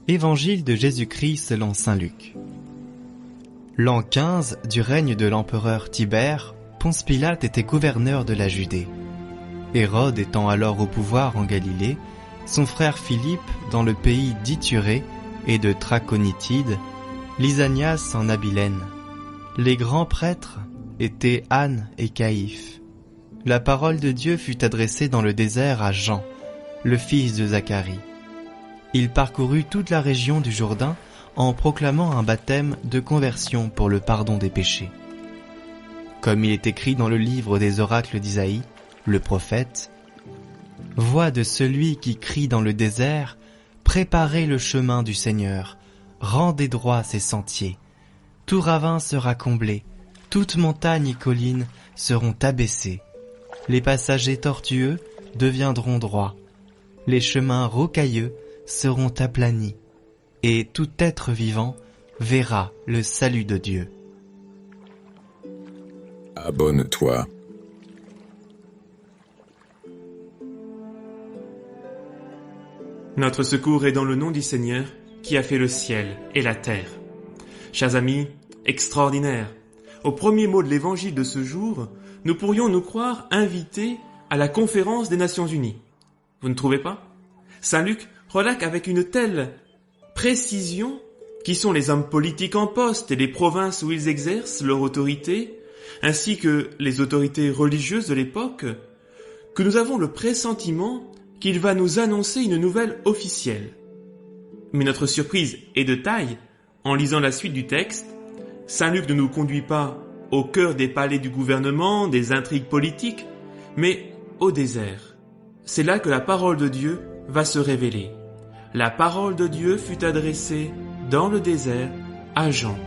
Évangile de Jésus-Christ selon saint Luc. L'an 15 du règne de l'empereur Tibère, Ponce Pilate était gouverneur de la Judée. Hérode étant alors au pouvoir en Galilée, son frère Philippe dans le pays d'Ithurée et de Traconitide, Lysanias en Abilène. Les grands prêtres étaient Anne et Caïphe. La parole de Dieu fut adressée dans le désert à Jean, le fils de Zacharie. Il parcourut toute la région du Jourdain en proclamant un baptême de conversion pour le pardon des péchés. Comme il est écrit dans le livre des oracles d'Isaïe, le prophète, « Voix de celui qui crie dans le désert, préparez le chemin du Seigneur, rendez droit ses sentiers. Tout ravin sera comblé, toute montagne et colline seront abaissées. Les passagers tortueux deviendront droits, les chemins rocailleux seront aplanis, et tout être vivant verra le salut de Dieu. » Abonne-toi. Notre secours est dans le nom du Seigneur qui a fait le ciel et la terre. Chers amis, extraordinaire. Au premier mot de l'évangile de ce jour, nous pourrions nous croire invités à la conférence des Nations Unies. Vous ne trouvez pas ? Saint Luc relate avec une telle précision qui sont les hommes politiques en poste et les provinces où ils exercent leur autorité, ainsi que les autorités religieuses de l'époque, que nous avons le pressentiment qu'il va nous annoncer une nouvelle officielle. Mais notre surprise est de taille. En lisant la suite du texte, Saint Luc ne nous conduit pas au cœur des palais du gouvernement, des intrigues politiques, mais au désert. C'est là que la parole de Dieu va se révéler. La parole de Dieu fut adressée dans le désert à Jean,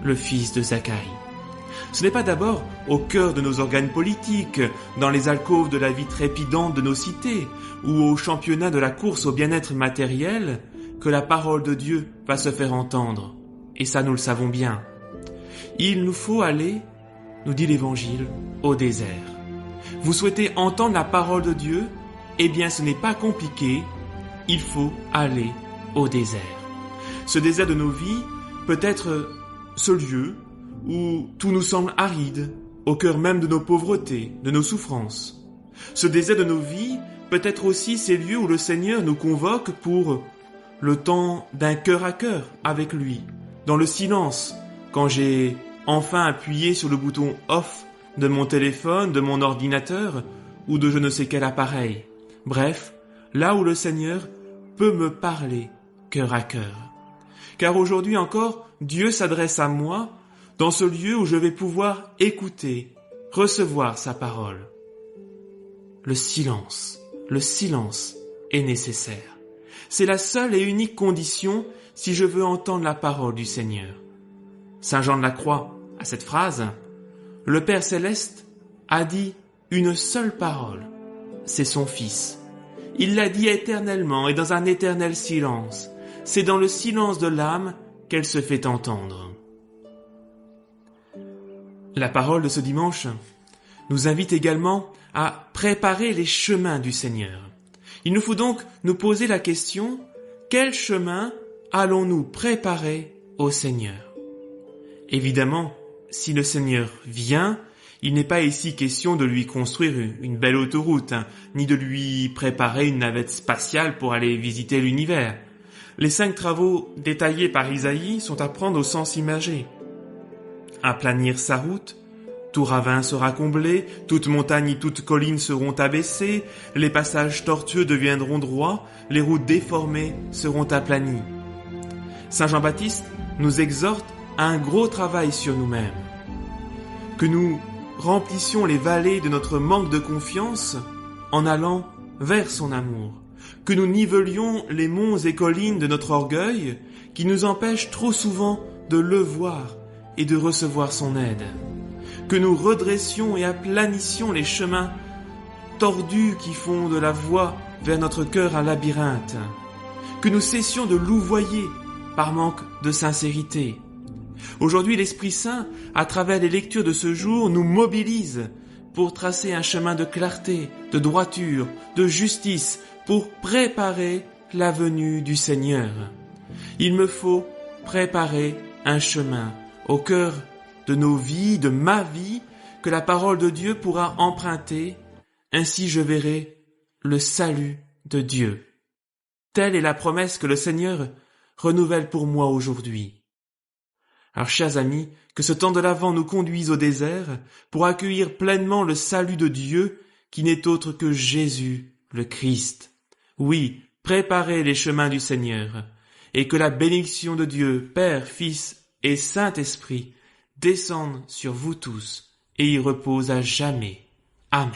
le fils de Zacharie. Ce n'est pas d'abord au cœur de nos organes politiques, dans les alcôves de la vie trépidante de nos cités, ou au championnat de la course au bien-être matériel, que la parole de Dieu va se faire entendre. Et ça, nous le savons bien. Il nous faut aller, nous dit l'Évangile, au désert. Vous souhaitez entendre la parole de Dieu ? Eh bien, ce n'est pas compliqué. Il faut aller au désert. Ce désert de nos vies peut être ce lieu où tout nous semble aride, au cœur même de nos pauvretés, de nos souffrances. Ce désert de nos vies peut être aussi ces lieux où le Seigneur nous convoque pour le temps d'un cœur à cœur avec lui, dans le silence, quand j'ai enfin appuyé sur le bouton off de mon téléphone, de mon ordinateur ou de je ne sais quel appareil. Bref, là où le Seigneur peut me parler cœur à cœur. Car aujourd'hui encore, Dieu s'adresse à moi dans ce lieu où je vais pouvoir écouter, recevoir sa parole. Le silence est nécessaire. C'est la seule et unique condition si je veux entendre la parole du Seigneur. Saint Jean de la Croix, à cette phrase, le Père Céleste a dit une seule parole, c'est son Fils. Il l'a dit éternellement et dans un éternel silence. C'est dans le silence de l'âme qu'elle se fait entendre. La parole de ce dimanche nous invite également à préparer les chemins du Seigneur. Il nous faut donc nous poser la question, quel chemin allons-nous préparer au Seigneur ? Évidemment, si le Seigneur vient, il n'est pas ici question de lui construire une belle autoroute, ni de lui préparer une navette spatiale pour aller visiter l'univers. Les 5 travaux détaillés par Isaïe sont à prendre au sens imagé. Aplanir sa route, tout ravin sera comblé, toute montagne et toute colline seront abaissées, les passages tortueux deviendront droits, les routes déformées seront aplanies. Saint Jean-Baptiste nous exhorte à un gros travail sur nous-mêmes. Que nous remplissions les vallées de notre manque de confiance en allant vers son amour. Que nous nivelions les monts et collines de notre orgueil qui nous empêchent trop souvent de le voir et de recevoir son aide. Que nous redressions et aplanissions les chemins tordus qui font de la voie vers notre cœur un labyrinthe. Que nous cessions de louvoyer par manque de sincérité. Aujourd'hui, l'Esprit Saint, à travers les lectures de ce jour, nous mobilise pour tracer un chemin de clarté, de droiture, de justice, pour préparer la venue du Seigneur. Il me faut préparer un chemin au cœur de nos vies, de ma vie, que la parole de Dieu pourra emprunter. Ainsi je verrai le salut de Dieu. Telle est la promesse que le Seigneur renouvelle pour moi aujourd'hui. Alors, chers amis, que ce temps de l'Avent nous conduise au désert pour accueillir pleinement le salut de Dieu qui n'est autre que Jésus, le Christ. Oui, préparez les chemins du Seigneur, et que la bénédiction de Dieu, Père, Fils et Saint-Esprit descende sur vous tous et y repose à jamais. Amen.